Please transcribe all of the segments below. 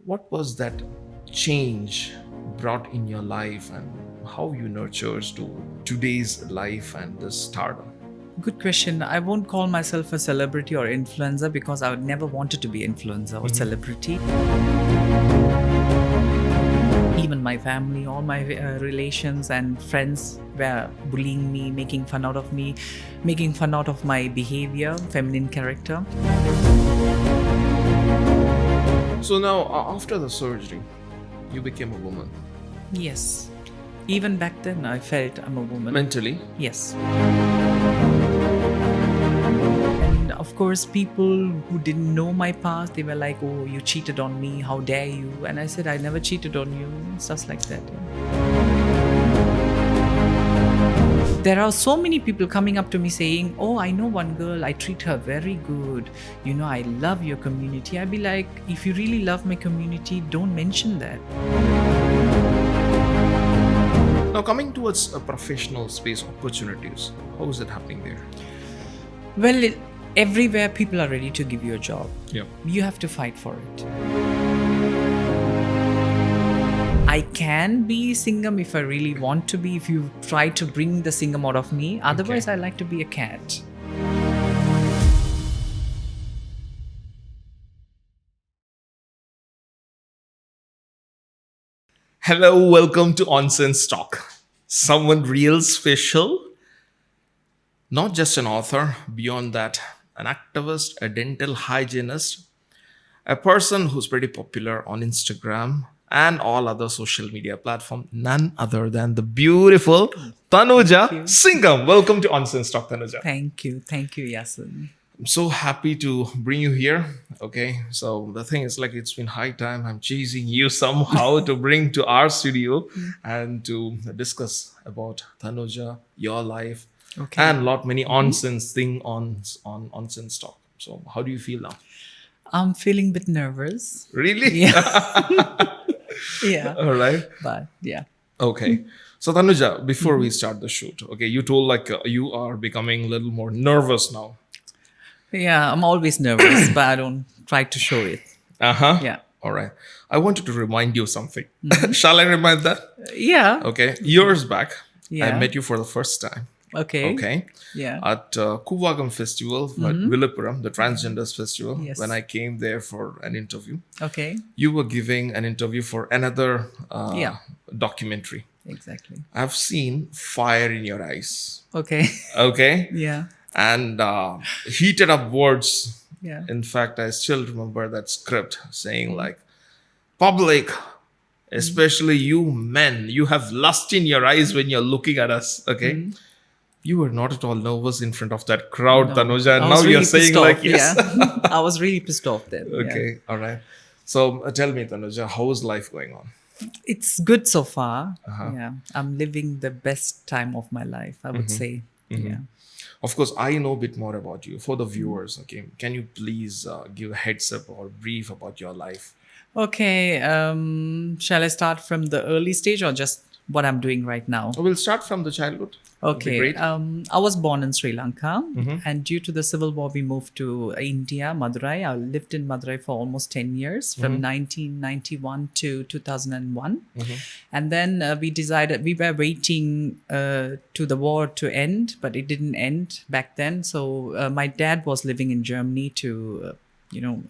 what was that change brought in your life and how you nurtures to today's life and this stardom? Good question. I won't call myself a celebrity or influencer because I would never wanted to be influencer or celebrity. Even my family, all my relations and friends were bullying me, making fun out of me, making fun out of my behavior, feminine character. So now, after the surgery, you became a woman. Yes. Even back then, I felt I'm a woman. Mentally? Yes. And of course, people who didn't know my past, they were like, oh, you cheated on me, how dare you? And I said, I never cheated on you, stuff like that. There are so many people coming up to me saying, oh, I know one girl, I treat her very good. You know, I love your community. I'd be like, if you really love my community, don't mention that. Now, coming towards a professional space opportunities, how is it happening there? Well, everywhere people are ready to give you a job. Yeah. You have to fight for it. I can be Singam if I really want to be, if you try to bring the Singam out of me. Otherwise, I like to be a cat. Hello, welcome to ONSense Talk. Someone real special, not just an author, beyond that, an activist, a dental hygienist, a person who's pretty popular on Instagram and all other social media platforms, none other than the beautiful Tanuja Singam. Welcome to ONSense Talk, Tanuja. Thank you, Yasin. I'm so happy to bring you here. Okay, so the thing is, like, it's been high time. I'm chasing you somehow to bring to our studio and to discuss about Tanuja, your life, and lot many ONSense thing on ONSense Talk. So, how do you feel now? I'm feeling a bit nervous. Really? Yeah. Yeah. All right. But yeah. Okay. So Tanuja, before we start the shoot, okay, you told like you are becoming a little more nervous now. Yeah, I'm always nervous, but I don't try to show it. Uh-huh. Yeah. All right. I wanted to remind you something. Shall I remind that? Yeah. Okay. Years back, I Yeah. met you for the first time. Okay. Okay. Yeah. At Kuwagam Festival at Villapuram, the Transgenders Festival, Yes. when I came there for an interview. Okay. You were giving an interview for another Yeah. documentary. Exactly. I've seen fire in your eyes. Okay. Okay. Yeah. And heated up words. Yeah. In fact, I still remember that script saying, like, public, especially you men, you have lust in your eyes when you're looking at us. Okay. You were not at all nervous in front of that crowd, No. Tanuja. And I now was you're really saying, pissed like, off. yes. Yeah. I was really pissed off then. Yeah. Okay. All right. So tell me, Tanuja, how's life going on? It's good so far. Uh-huh. Yeah. I'm living the best time of my life, I would say. Yeah. Of course, I know a bit more about you. For the viewers, okay, can you please give a heads up or brief about your life? Okay. Shall I start from the early stage or just what I'm doing right now? We'll start from the childhood. That'd be Okay. great. I was born in Sri Lanka, and due to the civil war, we moved to India, Madurai. I lived in Madurai for almost 10 years, from 1991 to 2001. And then we decided, we were waiting to the war to end, but it didn't end back then. So my dad was living in Germany to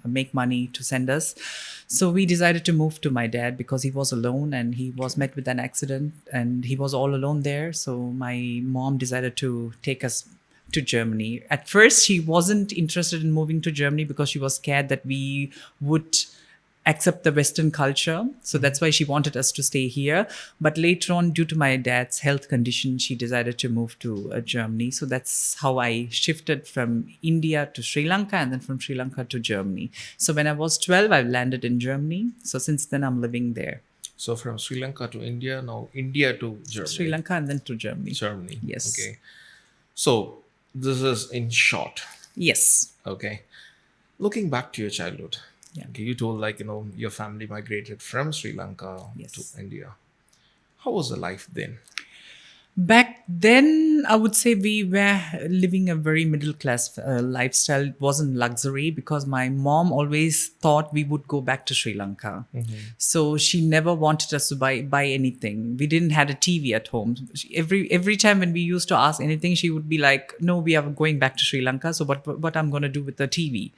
make money to send us. So we decided to move to my dad because he was alone and he was met with an accident and he was all alone there. So my mom decided to take us to Germany. At first, she wasn't interested in moving to Germany because she was scared that we would accept the Western culture. So that's why she wanted us to stay here. But later on, due to my dad's health condition, she decided to move to Germany. So that's how I shifted from India to Sri Lanka and then from Sri Lanka to Germany. So when I was 12, I landed in Germany. So since then, I'm living there. So from Sri Lanka to India, now India to Germany. Sri Lanka and then to Germany. Germany. Yes. Okay. So this is in short. Yes. Okay. Looking back to your childhood. Yeah. Okay, you told your family migrated from Sri Lanka Yes. to India. How was the life then? Back then, I would say we were living a very middle class lifestyle. It wasn't luxury because my mom always thought we would go back to Sri Lanka. So she never wanted us to buy anything. We didn't had a TV at home. Every time when we used to ask anything, she would be like, "No, we are going back to Sri Lanka. So what I'm gonna do with the TV?"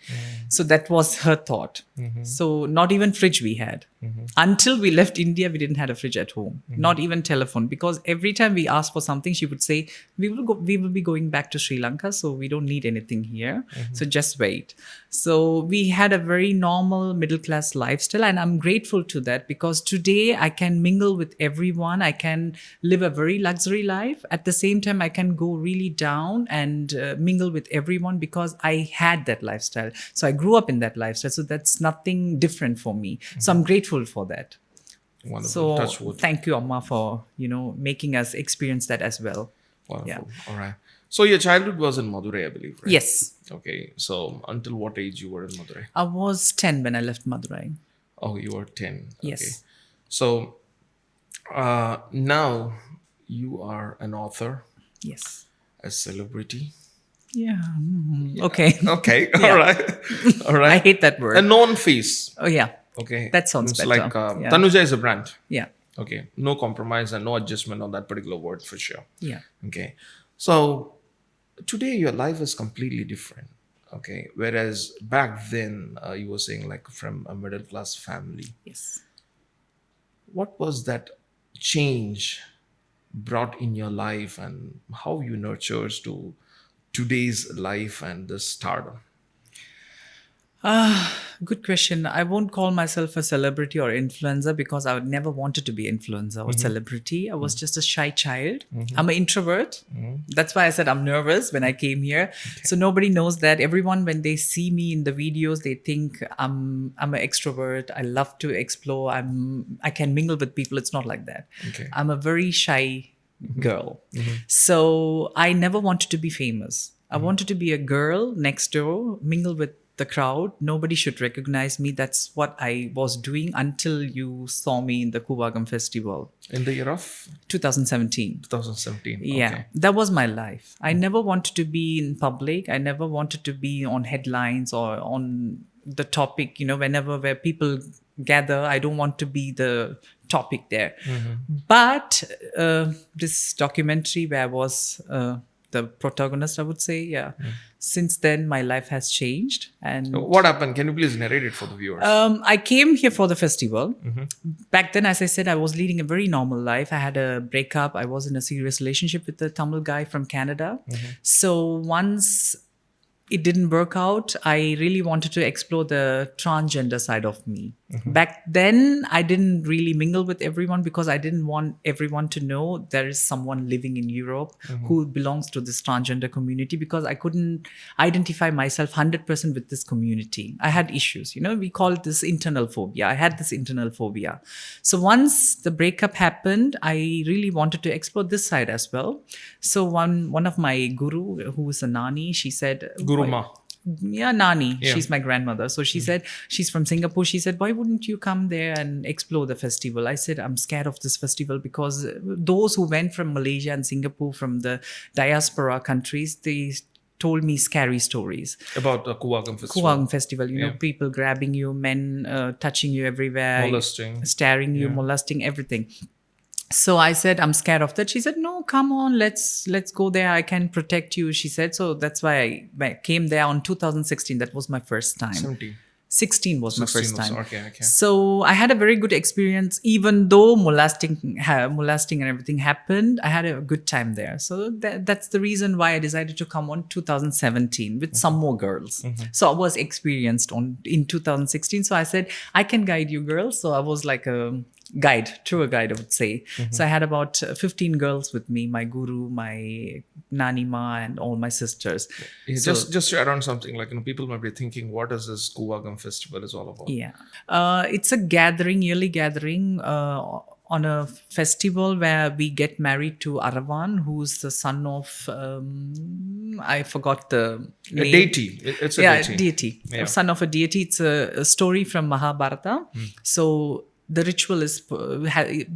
So that was her thought. So not even fridge we had. Until we left India, we didn't have a fridge at home. Not even telephone, because every time we asked for something, she would say, we will be going back to Sri Lanka, so we don't need anything here. So just wait. So we had a very normal middle class lifestyle, and I'm grateful to that, because today I can mingle with everyone. I can live a very luxury life. At the same time, I can go really down and mingle with everyone because I had that lifestyle. So I grew up in that lifestyle. So that's nothing different for me. So I'm grateful for that. Wonderful. Touch So wood. thank you, Amma, for making us experience that as well. Wonderful. All right. So your childhood was in Madurai, I believe, right? Yes, Okay. So until what age you were in Madurai? I was 10 when I left Madurai. Oh, you were 10. Okay. Yes. So now you are an author, Yes. a celebrity. Yeah. Okay. Okay. Yeah. All right. All I right. hate that word. A known face. Oh yeah. Okay. That sounds It's better. like Yeah. Tanuja is a brand. Yeah. Okay. No compromise and no adjustment on that particular word for sure. Yeah. Okay. So today your life is completely different. Okay. Whereas back then you were saying like from a middle class family. Yes. What was that change brought in your life and how you nurtures to today's life and the stardom? Good question. I won't call myself a celebrity or influencer because I would never wanted to be influencer or celebrity. I was just a shy child. I'm an introvert. That's why I said I'm nervous when I came here. So nobody knows that. Everyone, when they see me in the videos, they think I'm an extrovert. I love to explore. I can mingle with people. It's not like that. Okay. I'm a very shy girl. So I never wanted to be famous. I wanted to be a girl next door, mingle with the crowd. Nobody should recognize me. That's what I was doing until you saw me in the Kuwagam festival, In the year of 2017. 2017. Yeah, Okay. that was my life. I never wanted to be in public. I never wanted to be on headlines or on the topic, whenever where people gather. I don't want to be the topic there. But this documentary where I was the protagonist, I would say, yeah. Since then, my life has changed. And So what happened? Can you please narrate it for the viewers? I came here for the festival. Back then, as I said, I was leading a very normal life. I had a breakup. I was in a serious relationship with a Tamil guy from Canada. So once it didn't work out, I really wanted to explore the transgender side of me. Back then, I didn't really mingle with everyone because I didn't want everyone to know there is someone living in Europe who belongs to this transgender community, because I couldn't identify myself 100% with this community. I had issues, we call it this internal phobia. I had this internal phobia. So once the breakup happened, I really wanted to explore this side as well. So one of my guru, who is a nani, she said, Guru Ma. yeah, Nani. Yeah. She's my grandmother. So she said, she's from Singapore. She said, why wouldn't you come there and explore the festival? I said, I'm scared of this festival because those who went from Malaysia and Singapore, from the diaspora countries, they told me scary stories. About the Kuwagam festival. Kuwagam festival, people grabbing you, men touching you everywhere. Molesting. Staring you, molesting, everything. So I said, I'm scared of that. She said, no, come on, let's go there. I can protect you, she said. So that's why I came there on 2016. That was my first time. 17. 16 was my 16 first was- time. okay. So I had a very good experience, even though molesting and everything happened. I had a good time there. So that's the reason why I decided to come on 2017 with some more girls. So I was experienced in 2016. So I said, I can guide you girls. So I was like a tour guide, I would say. So I had about 15 girls with me, my guru, my nanima, and all my sisters. Yeah, So- just to add on something, like people might be thinking, what is this Kuwagam festival is all about? Yeah. It's a yearly gathering on a festival where we get married to Aravan, who's the son of, I forgot the A name. deity. It's a deity. Deity. Yeah. Son of a deity. It's a story from Mahabharata. So the ritual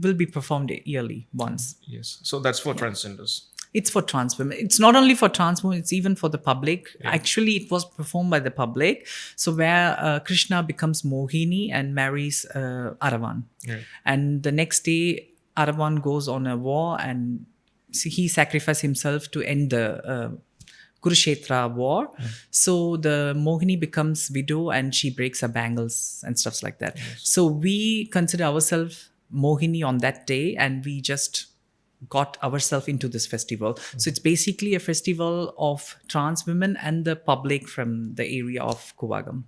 will be performed yearly once. Yes. So that's for transgenders. It's for trans women. It's not only for trans women, it's even for the public. Actually, it was performed by the public. So where Krishna becomes Mohini and marries Aravan. Right. And the next day, Aravan goes on a war and he sacrificed himself to end the Kurukshetra war. So the Mohini becomes widow and she breaks her bangles and stuff like that. So we consider ourselves Mohini on that day, and we just got ourselves into this festival. So it's basically a festival of trans women and the public from the area of Kuwagam.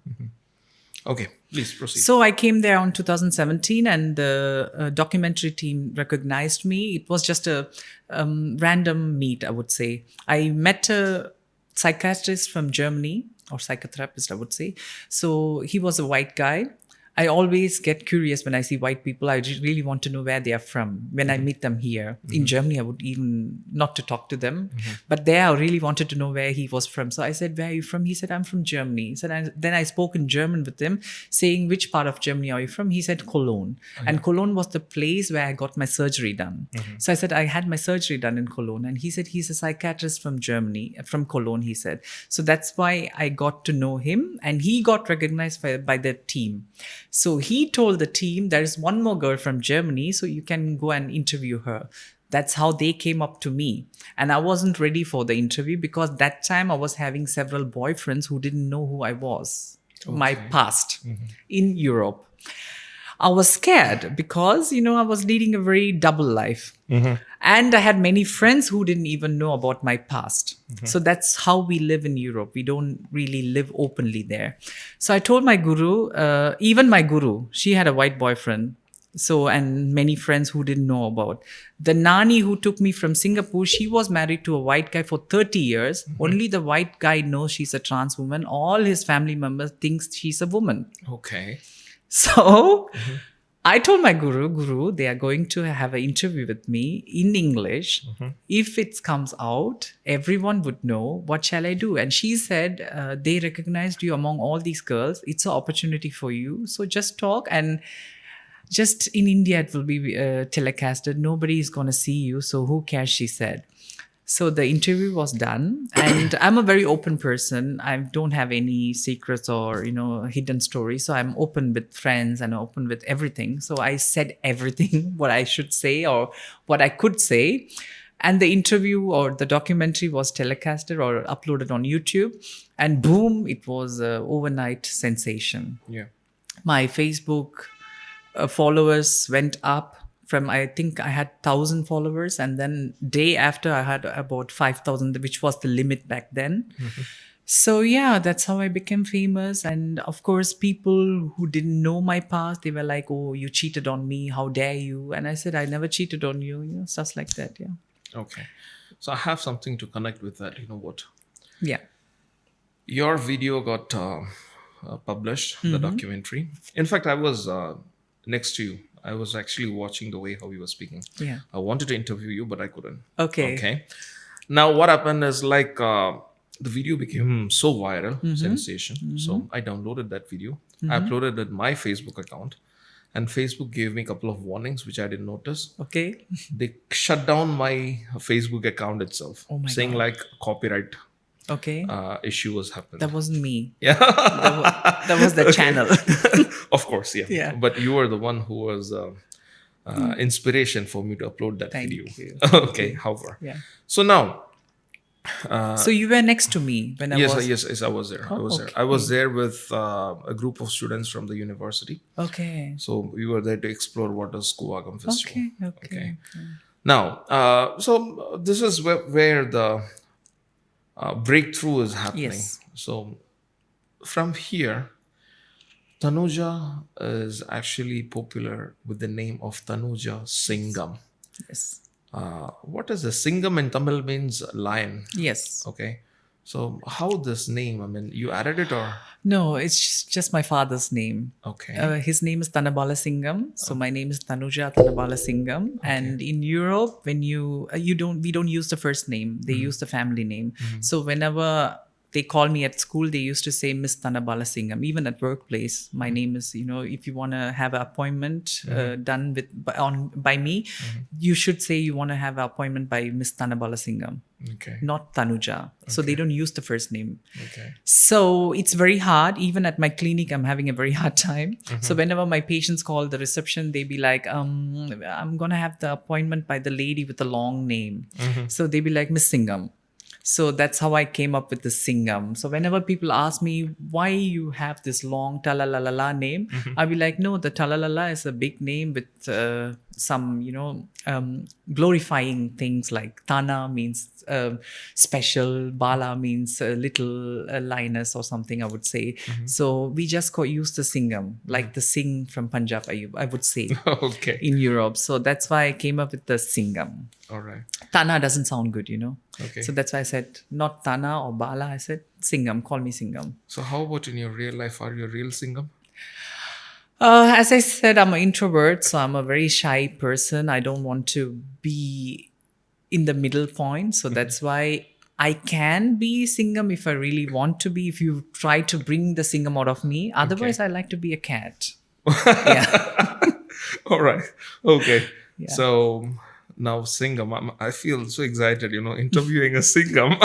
Okay, please proceed. So I came there on 2017, and the documentary team recognized me. It was just a random meet, I would say. I met a psychiatrist from Germany, or psychotherapist, I would say. So he was a white guy. I always get curious when I see white people. I really want to know where they are from when I meet them here. In Germany, I would even not to talk to them. But there, I really wanted to know where he was from. So I said, "Where are you from?" He said, "I'm from Germany." He said, then I spoke in German with him, saying, "Which part of Germany are you from?" He said, "Cologne." And Cologne was the place where I got my surgery done. So I said, "I had my surgery done in Cologne." And he said, "He's a psychiatrist from Germany, from Cologne," he said. So that's why I got to know him. And he got recognized by the team. So he told the team, "There is one more girl from Germany, so you can go and interview her." That's how they came up to me. And I wasn't ready for the interview because that time I was having several boyfriends who didn't know who I was, my past in Europe. I was scared because, I was leading a very double life. And I had many friends who didn't even know about my past. So that's how we live in Europe. We don't really live openly there. So I told my guru, even my guru, she had a white boyfriend. So, and many friends who didn't know about. The nanny who took me from Singapore, she was married to a white guy for 30 years. Only the white guy knows she's a trans woman. All his family members think she's a woman. Okay. So I told my guru, they are going to have an interview with me in English. If it comes out, everyone would know. What shall I do? And she said, they recognized you among all these girls. It's an opportunity for you. So just talk, and just in India, it will be telecasted. Nobody is going to see you. So who cares, she said. So the interview was done, and I'm a very open person. I don't have any secrets or, hidden stories. So I'm open with friends and open with everything. So I said everything, what I should say or what I could say. And the interview or the documentary was telecasted or uploaded on YouTube. And boom, it was an overnight sensation. Yeah. My Facebook followers went up. I think I had 1,000 followers, and then day after I had about 5,000, which was the limit back then. So yeah, that's how I became famous. And of course, people who didn't know my past, they were like, "Oh, you cheated on me. How dare you?" And I said, "I never cheated on you." Stuff like that. Yeah. Okay. So I have something to connect with that. You know what? Yeah. Your video got published, the documentary. In fact, I was next to you. I was actually watching the way how you were speaking. Yeah. I wanted to interview you, but I couldn't. Okay. Now, what happened is the video became so viral, sensation. So I downloaded that video. I uploaded it in my Facebook account. And Facebook gave me a couple of warnings, which I didn't notice. Okay. They shut down my Facebook account itself, Oh my saying God. like copyright Okay. issue was happening. That wasn't me. Yeah. That was the channel. Of course, yeah. Yeah. But you were the one who was inspiration for me to upload that Thank video. you. Okay, however. Yeah. So now, So you were next to me when I was. yes, I was there. I was there. I was there with a group of students from the university. Okay. So we were there to explore what is Kuwagam Festival. Okay. Now, so this is where the breakthrough is happening. Yes. So from here, Tanuja is actually popular with the name of Thanuja Singam. Yes. What is the Singam in Tamil means lion? Yes. Okay. So how this name? I mean, you added it or? No, it's just my father's name. Okay. His name is Thanabala Singam. So my name is Tanuja Thanabala Singam. And in Europe, when we don't use the first name, they use the family name. So whenever they call me at school, they used to say Miss Thanujha Singam. Even at workplace, my name is, if you want to have an appointment done by me, you should say you want to have an appointment by Miss Thanujha Singam, Okay. not Tanuja. So they don't use the first name. Okay. So it's very hard. Even at my clinic, I'm having a very hard time. So whenever my patients call the reception, they be like, I'm going to have the appointment by the lady with the long name. So they be like, Miss Singam. So that's how I came up with the Singam. So whenever people ask me why you have this long Talalala name, I'll be like, no, the Talalala is a big name with some, glorifying things like Tana means special, Bala means little lioness or something, I would say. So we just use the Singam, like the Sing from Punjab, I would say, Okay. in Europe. So that's why I came up with the Singam. All right. Tana doesn't sound good, Okay. So that's why I said not Tana or Bala. I said Singam. Call me Singam. So how about in your real life? Are you a real Singam? As I said, I'm an introvert, so I'm a very shy person. I don't want to be in the middle point. So that's why I can be Singam if I really want to be, if you try to bring the Singam out of me. Otherwise, I like to be a cat. Yeah. All right. Okay. So now Singam, I feel so excited, interviewing a Singam.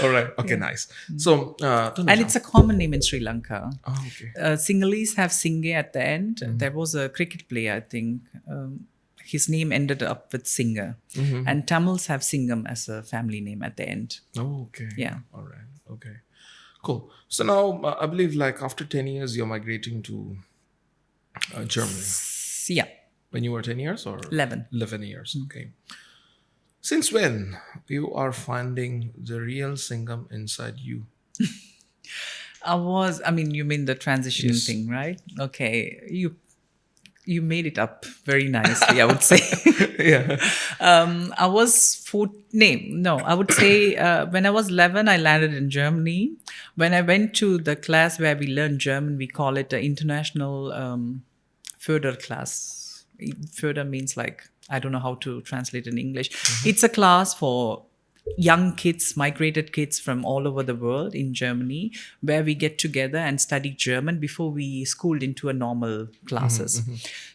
All right. Okay, nice. So, Tanuja. And it's a common name in Sri Lanka. Oh, okay. Sinhalese have Singe at the end. There was a cricket player, I think. His name ended up with Singer. And Tamils have Singam as a family name at the end. Oh, okay. Yeah. All right. Okay. Cool. So now, I believe like after 10 years, you're migrating to Germany. Yeah. When you were 10 years or? 11. 11 years. Okay. Since when you are finding the real Singam inside you? You mean the transition thing, right? Okay. You made it up very nicely, I would say. Yeah. I was I would say when I was 11, I landed in Germany. When I went to the class where we learned German, we call it an international Förder class. Förder means like, I don't know how to translate in English. It's a class for young kids, migrated kids from all over the world in Germany, where we get together and study German before we schooled into a normal classes.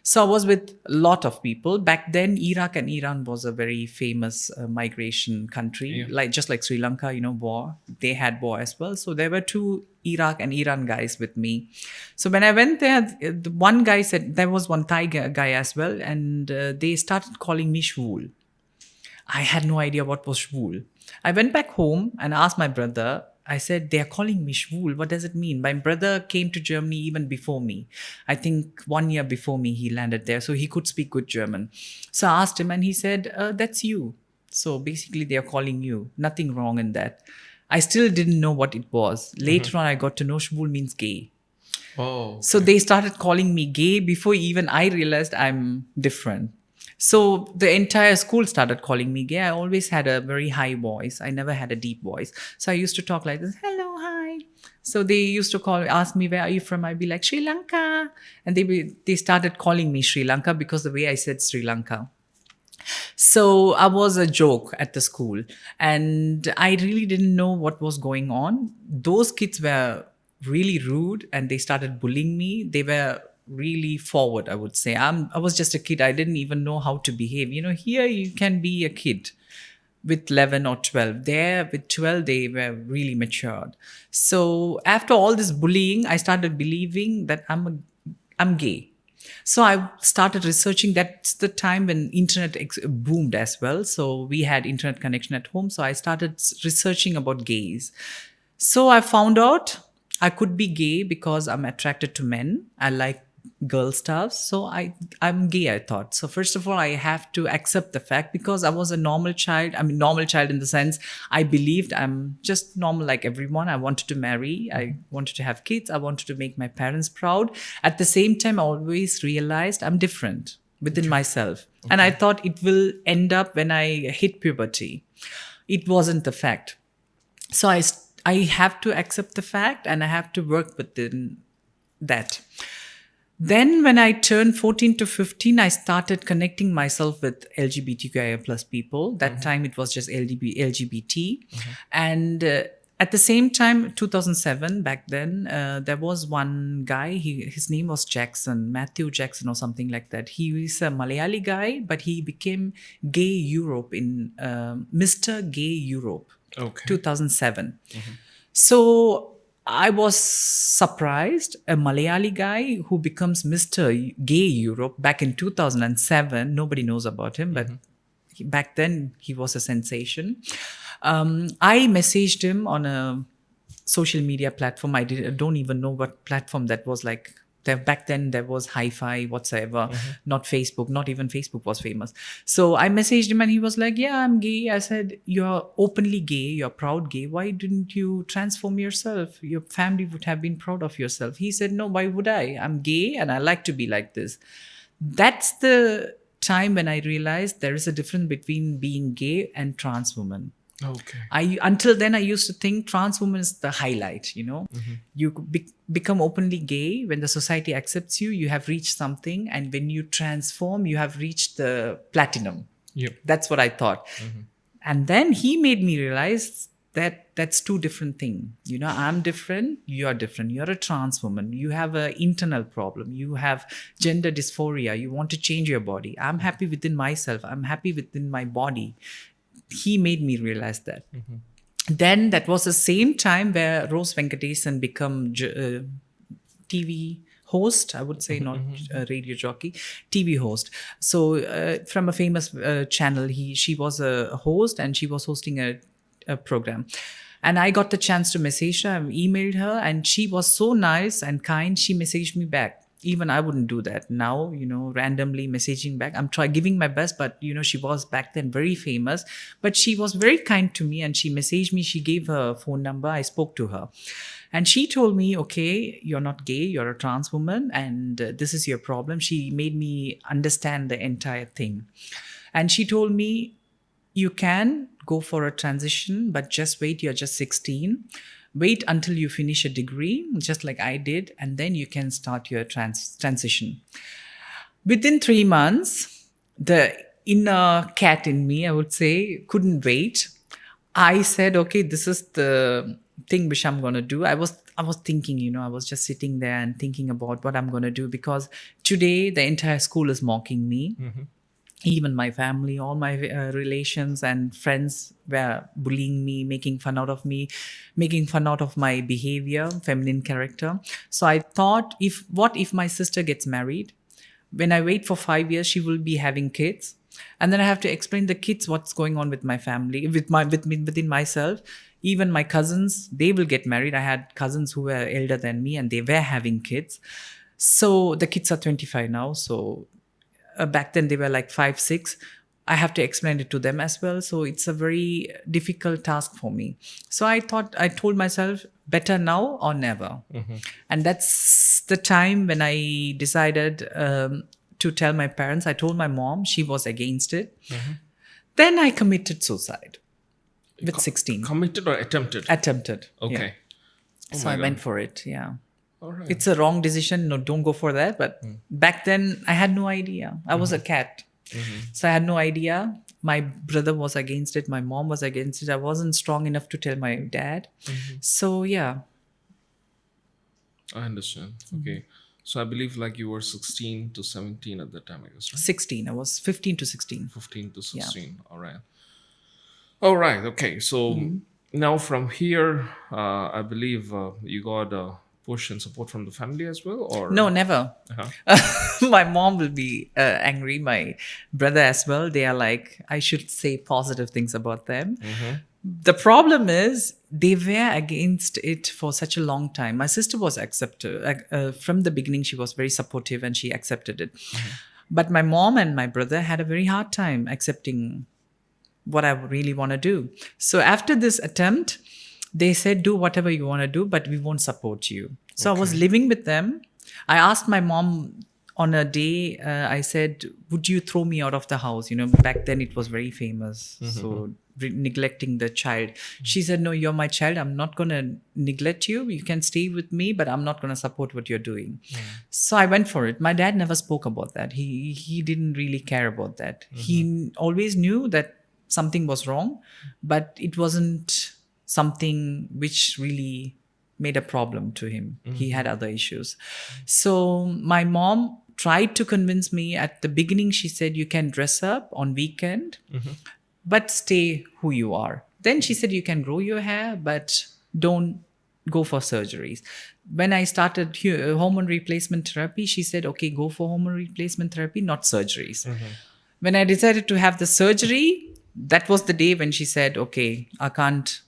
So I was with a lot of people. Back then, Iraq and Iran was a very famous migration country, just like Sri Lanka, war. They had war as well. So there were two Iraq and Iran guys with me. So when I went there, the one guy said, there was one Thai guy as well, and they started calling me Shvul. I had no idea what was Shvul. I went back home and asked my brother. I said, they are calling me Shvul. What does it mean? My brother came to Germany even before me. I think 1 year before me, he landed there. So he could speak good German. So I asked him and he said, that's you. So basically, they are calling you. Nothing wrong in that. I still didn't know what it was. Later on, I got to know Shvul means gay. Oh. Okay. So they started calling me gay before even I realized I'm different. So the entire school started calling me gay. I always had a very high voice. I never had a deep voice. So I used to talk like this, hello, hi. So they used to ask me, where are you from? I'd be like, Sri Lanka. And they started calling me Sri Lanka because the way I said Sri Lanka. So I was a joke at the school. And I really didn't know what was going on. Those kids were really rude and they started bullying me. They were really forward, I would say. I was just a kid. I didn't even know how to behave. Here you can be a kid with 11 or 12. There with 12, they were really matured. So after all this bullying, I started believing that I'm gay. So I started researching. That's the time when internet boomed as well. So we had internet connection at home. So I started researching about gays. So I found out I could be gay because I'm attracted to men. I like girl stuff. So I'm gay, I thought. So first of all, I have to accept the fact because I was a normal child. Normal child in the sense I believed I'm just normal like everyone. I wanted to marry. I wanted to have kids. I wanted to make my parents proud. At the same time, I always realized I'm different within myself. And I thought it will end up when I hit puberty. It wasn't the fact. So I have to accept the fact and I have to work within that. Then when I turned 14 to 15, I started connecting myself with LGBTQIA plus people. That time it was just LGBT. And At the same time, 2007, back then, there was one guy, his name was Jackson, Matthew Jackson or something like that. He is a Malayali guy, but he became Gay Europe in Mr. Gay Europe, Okay. 2007. So I was surprised, a Malayali guy who becomes Mr. Gay Europe back in 2007. Nobody knows about him, but back then he was a sensation. I messaged him on a social media platform. I don't even know what platform that was like. Back then there was hi-fi whatsoever, not Facebook, not even Facebook was famous. So I messaged him and he was like, yeah, I'm gay. I said, you're openly gay, you're proud gay, why didn't you transform yourself? Your family would have been proud of yourself. He said, no, why would I? I'm gay and I like to be like this. That's the time when I realized there is a difference between being gay and trans woman. Okay. Until then I used to think trans woman is the highlight, you know. You become openly gay when the society accepts you, you have reached something, and when you transform you have reached the platinum. Yep. That's what I thought. And then he made me realize that that's two different things. You know, I'm different, you're different. You're a trans woman, you have an internal problem, you have gender dysphoria, you want to change your body. I'm happy within myself, I'm happy within my body. He made me realize that. Then that was the same time where Rose Venkatesan became TV host, I would say, not a radio jockey, TV host. So from a famous channel, she was a host and she was hosting a program. And I got the chance to message her, I emailed her, and she was so nice and kind. She messaged me back. Even I wouldn't do that now, you know, randomly messaging back. I'm giving my best, but you know, she was back then very famous, but she was very kind to me and she messaged me. She gave her phone number. I spoke to her and she told me, okay, you're not gay, you're a trans woman, and this is your problem. She made me understand the entire thing. And she told me, you can go for a transition, but just wait, you're just 16. Wait until you finish a degree, just like I did, and then you can start your transition. Within 3 months, the inner cat in me, I would say, couldn't wait. I said, okay, this is the thing which I'm going to do. I was thinking, you know, I was just sitting there and thinking about what I'm going to do, because today the entire school is mocking me. Even my family, all my relations and friends were bullying me, making fun out of me, making fun out of my behavior, feminine character. So I thought, what if my sister gets married? When I wait for 5 years, she will be having kids. And then I have to explain the kids what's going on with my family, within myself. Even my cousins, they will get married. I had cousins who were elder than me and they were having kids. So the kids are 25 now. So back then they were like 5, 6. I have to explain it to them as well. So it's a very difficult task for me. So I told myself, better now or never. And that's the time when I decided to tell my parents. I told my mom, she was against it. Then I committed suicide with 16. Committed or attempted? Attempted. Okay. Yeah. So I went for it. Yeah. All right. It's a wrong decision. No, don't go for that. But back then, I had no idea. I was a cat. So I had no idea. My brother was against it. My mom was against it. I wasn't strong enough to tell my dad. So, yeah. I understand. Okay. So I believe like you were 16 to 17 at that time, I guess, right? 16. I was 15 to 16. 15 to 16. All right. All right. Okay. So now from here, I believe you got push and support from the family as well, or no, never. My mom will be angry, my brother as well. They are like, I should say positive things about them. The problem is they were against it for such a long time. My sister was accepted from the beginning. She was very supportive and she accepted it. But my mom and my brother had a very hard time accepting what I really want to do. So after this attempt, they said, do whatever you want to do, but we won't support you. So I was living with them. I asked my mom on a day, I said, would you throw me out of the house? You know, back then it was very famous. So neglecting the child. She said, no, you're my child. I'm not going to neglect you. You can stay with me, but I'm not going to support what you're doing. So I went for it. My dad never spoke about that. He didn't really care about that. He always knew that something was wrong, but it wasn't something which really made a problem to him. He had other issues. So my mom tried to convince me. At the beginning, she said, you can dress up on weekend, but stay who you are. Then she said, you can grow your hair, but don't go for surgeries. When I started hormone replacement therapy, she said, okay, go for hormone replacement therapy, not surgeries. When I decided to have the surgery, that was the day when she said, okay, I can't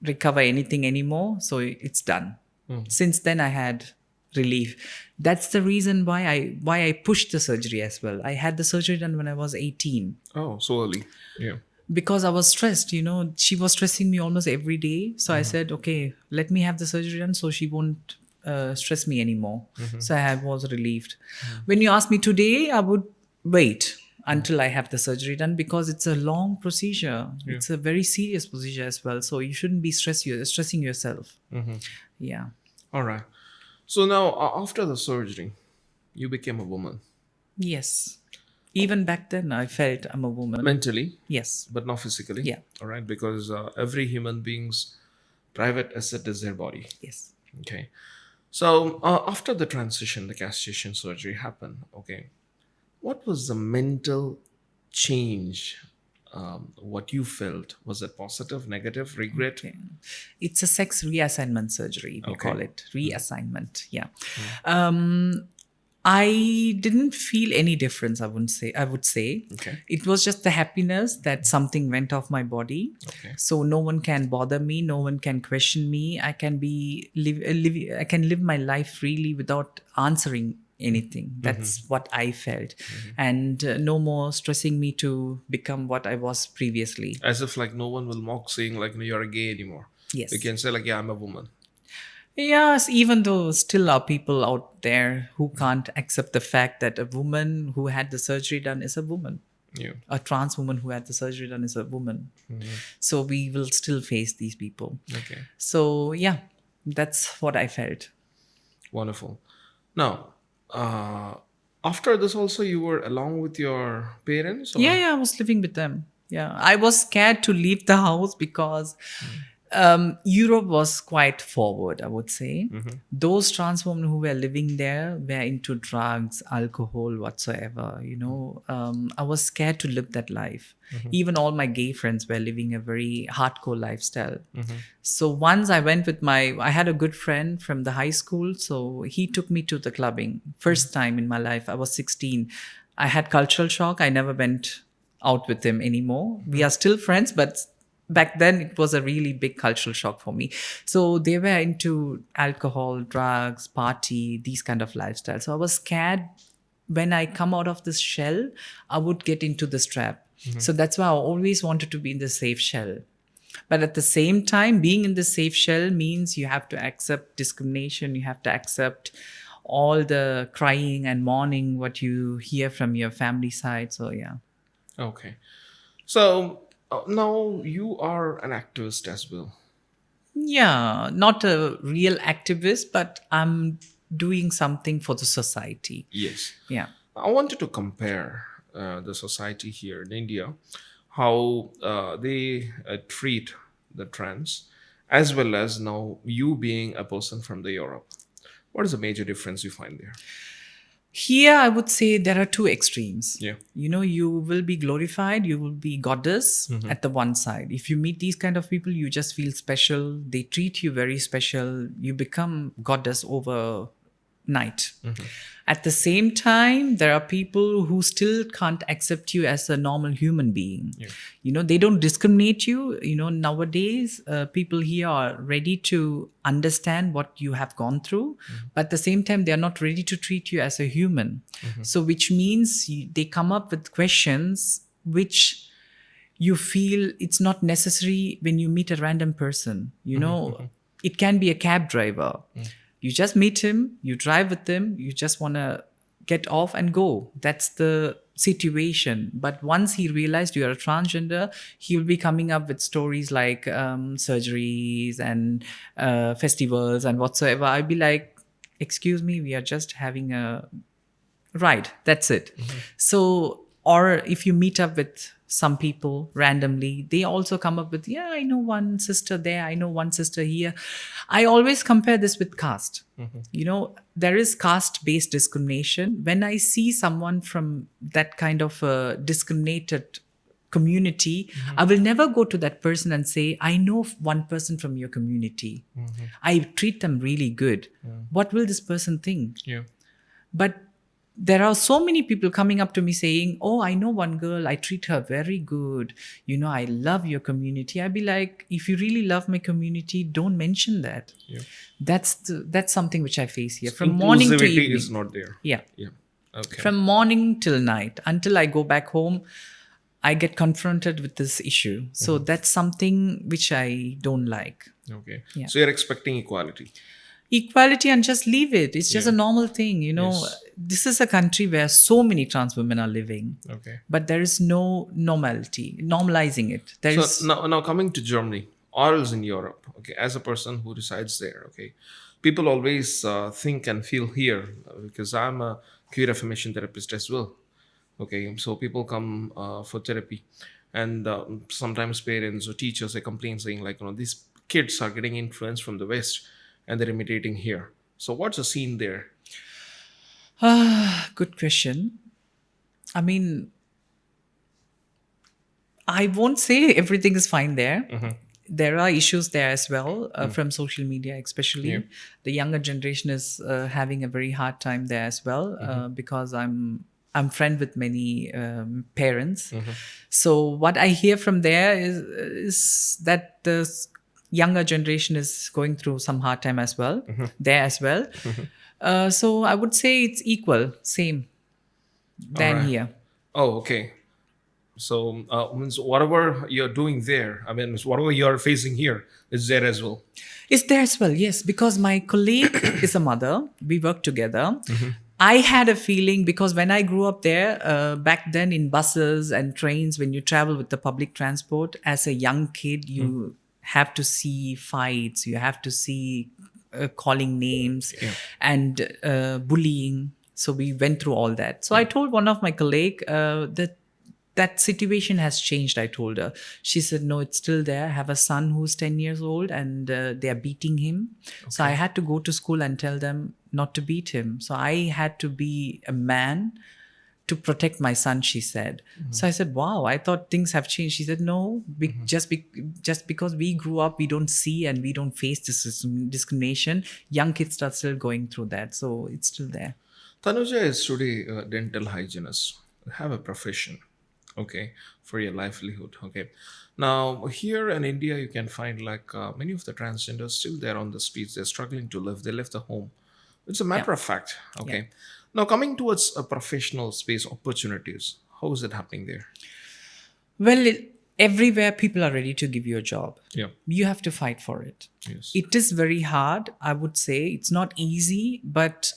recover anything anymore, so it's done. Since then, I had relief. That's the reason why I pushed the surgery as well. I had the surgery done when I was 18 Oh, so early. Yeah. because I was stressed. She was stressing me almost every day. So I said, okay, let me have the surgery done so she won't stress me anymore. So I was relieved. When you ask me today, I would wait until I have the surgery done because it's a long procedure. Yeah. It's a very serious procedure as well. So you shouldn't be stressing yourself. Yeah. All right. So now, after the surgery, you became a woman Yes. Even back then, I felt I'm a woman. mentally, Yes. but not physically. Yeah. All right. Because every human being's private asset is their body. Yes. Okay. So after the transition, the castration surgery happened. Okay. What was the mental change? What you felt? Was it positive, negative, regret? Okay. It's a sex reassignment surgery, we Okay. call it. Reassignment. Yeah. I didn't feel any difference, I would say. Okay. It was just the happiness that something went off my body. Okay. So no one can bother me, no one can question me. I can I can live my life freely without answering anything. That's what I felt. And no more stressing me to become what I was previously. As if like no one will mock saying like no, you're a gay anymore. Yes. You can say like, yeah, I'm a woman. Yes, even though still are people out there who can't accept the fact that a woman who had the surgery done is a woman. Yeah. A trans woman who had the surgery done is a woman. So we will still face these people. Okay. So yeah, that's what I felt. Wonderful. Now, after this also you were along with your parents? Or? Yeah, I was living with them. Yeah, I was scared to leave the house because Europe was quite forward, I would say. Those trans women who were living there were into drugs, alcohol, whatsoever. I was scared to live that life. Even all my gay friends were living a very hardcore lifestyle. So once I went with I had a good friend from the high school. So he took me to the clubbing. First time in my life, I was 16. I had cultural shock. I never went out with him anymore. We are still friends, but back then it was a really big cultural shock for me. So they were into alcohol, drugs, party, these kind of lifestyles. So I was scared when I come out of this shell, I would get into this trap. So that's why I always wanted to be in the safe shell. But at the same time, being in the safe shell means you have to accept discrimination. You have to accept all the crying and mourning what you hear from your family side. So yeah. Okay. So now you are an activist as well. Yeah, not a real activist, but I'm doing something for the society. Yes. Yeah. I wanted to compare the society here in India, how they treat the trans, as well as now you being a person from the Europe. What is the major difference you find there? Here, I would say there are two extremes. Yeah. You will be glorified, you will be goddess at the one side. If you meet these kind of people, you just feel special. They treat you very special. You become goddess overnight. At the same time, there are people who still can't accept you as a normal human being. Yeah. They don't discriminate you. Nowadays, people here are ready to understand what you have gone through, but at the same time, they are not ready to treat you as a human. So which means they come up with questions which you feel it's not necessary when you meet a random person. It can be a cab driver. You just meet him, you drive with him, you just want to get off and go. That's the situation. But once he realized you're a transgender, he will be coming up with stories like surgeries and festivals and whatsoever. I'll be like, excuse me, we are just having a ride. That's it. So, or if you meet up with some people randomly, they also come up with, yeah, I know one sister there, I know one sister here. I always compare this with caste. There is caste based discrimination. When I see someone from that kind of discriminated community, I will never go to that person and say, I know one person from your community. I treat them really good. What will this person think? Yeah. But there are so many people coming up to me saying, oh, I know one girl, I treat her very good. I love your community. I'd be like, if you really love my community, don't mention that. Yeah. That's something which I face here. From morning to Inclusivity evening. is not there. Yeah. Yeah. Okay. From morning till night, until I go back home, I get confronted with this issue. So that's something which I don't like. Okay. Yeah. So you're expecting equality. Equality, and just leave it. It's just a normal thing. Yes. This is a country where so many trans women are living, Okay. but there is no normalizing it. There is. So now coming to Germany or else in Europe, okay, as a person who resides there, okay, people always think and feel here because I'm a queer affirmation therapist as well. Okay, so people come for therapy, and sometimes parents or teachers they complain saying like, these kids are getting influence from the West and they're imitating here. So what's the scene there? Good question. I mean, I won't say everything is fine there. There are issues there as well from social media, especially. Yeah. The younger generation is having a very hard time there as well because I'm friend with many parents. So what I hear from there is that the younger generation is going through some hard time as well there as well. So I would say it's equal, same than Alright. here. Oh, okay. So means whatever you're doing there, I mean, whatever you're facing here is there as well. It's there as well, yes, because my colleague is a mother. We work together. I had a feeling because when I grew up there, back then in buses and trains, when you travel with the public transport, as a young kid, you have to see fights, you have to see calling names and bullying. So we went through all that. So I told one of my colleague that situation has changed. I told her. She said, no, it's still there. I have a son who's 10 years old and they are beating him. So I had to go to school and tell them not to beat him. So I had to be a man to protect my son, she said. So I said, wow, I thought things have changed. She said, no, just because we grew up, we don't see and we don't face this discrimination. Young kids are still going through that. So it's still there. Tanuja is today a dental hygienist. You have a profession, okay, for your livelihood, okay. Now, here in India, you can find like many of the transgenders still there on the streets. They're struggling to live. They left the home. It's a matter of fact, okay. Now, coming towards a professional space opportunities, how is it happening there? Well, everywhere people are ready to give you a job. Yeah. You have to fight for it. Yes. It is very hard, I would say. It's not easy, but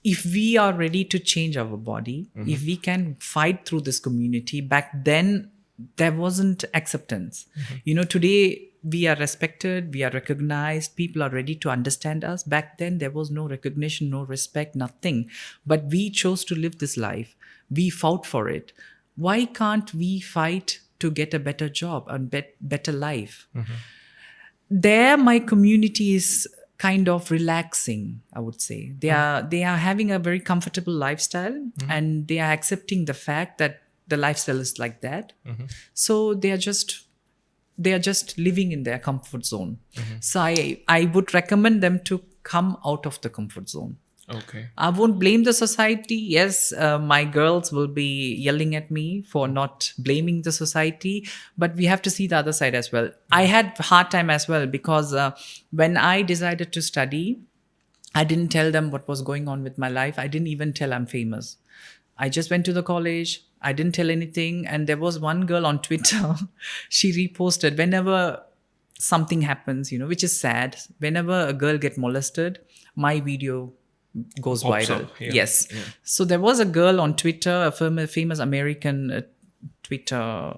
if we are ready to change our body, if we can fight through this community, back then there wasn't acceptance. Today we are respected, we are recognized, people are ready to understand us. Back then there was no recognition, no respect, nothing. But we chose to live this life. We fought for it. Why can't we fight to get a better job and better life? There, my community is kind of relaxing, I would say. They are having a very comfortable lifestyle and they are accepting the fact that the lifestyle is like that. So they are just living in their comfort zone. So I would recommend them to come out of the comfort zone. Okay. I won't blame the society. Yes, my girls will be yelling at me for not blaming the society, but we have to see the other side as well. I had a hard time as well because when I decided to study, I didn't tell them what was going on with my life. I didn't even tell I'm famous. I just went to the college. I didn't tell anything. And there was one girl on Twitter. She reposted whenever something happens, which is sad. Whenever a girl gets molested, my video goes Pops viral. up, yeah. Yes. Yeah. So there was a girl on Twitter, a famous American Twitter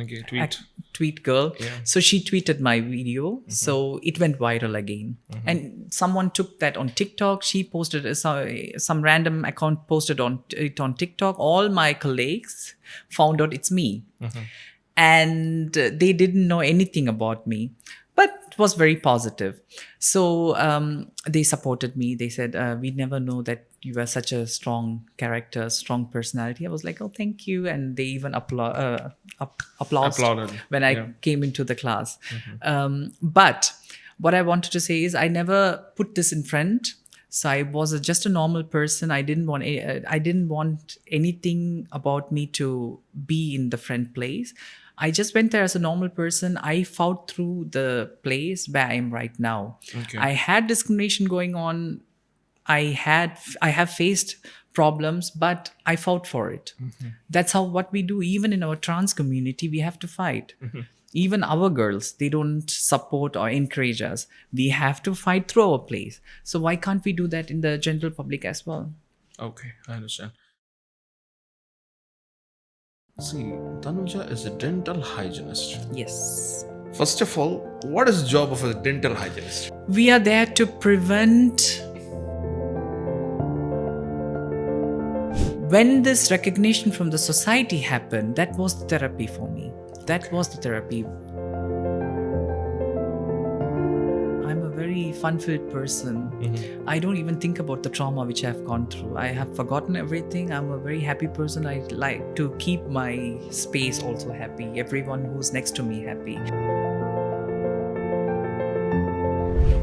Okay, tweet. Tweet girl. Yeah. So she tweeted my video. So it went viral again. And someone took that on TikTok. She posted some random account posted it on TikTok. All my colleagues found out it's me. And they didn't know anything about me. But it was very positive. So they supported me. They said, we never know that you are such a strong character, strong personality. I was like, oh, thank you. And they even applauded when I came into the class. But what I wanted to say is I never put this in front. So I was just a normal person. I didn't want anything about me to be in the front place. I just went there as a normal person. I fought through the place where I am right now. Okay. I had discrimination going on. I have faced problems, but I fought for it. That's what we do. Even in our trans community, we have to fight. Even our girls, they don't support or encourage us. We have to fight through our place. So why can't we do that in the general public as well? Okay, I understand. See, Tanuja is a dental hygienist. Yes. First of all, what is the job of a dental hygienist? We are there to prevent. When this recognition from the society happened, that was the therapy for me. That was the therapy. I'm a very fun-filled person. I don't even think about the trauma which I've gone through. I have forgotten everything. I'm a very happy person. I like to keep my space also happy. Everyone who's next to me happy.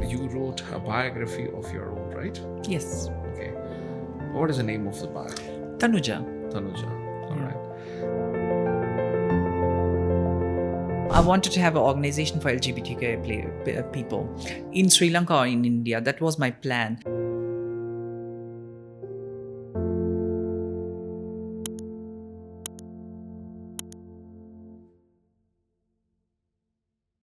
You wrote a biography of your own, right? Yes. Okay. What is the name of the bio? Tanuja. Tanuja. All right. I wanted to have an organization for LGBTQ people in Sri Lanka or in India. That was my plan.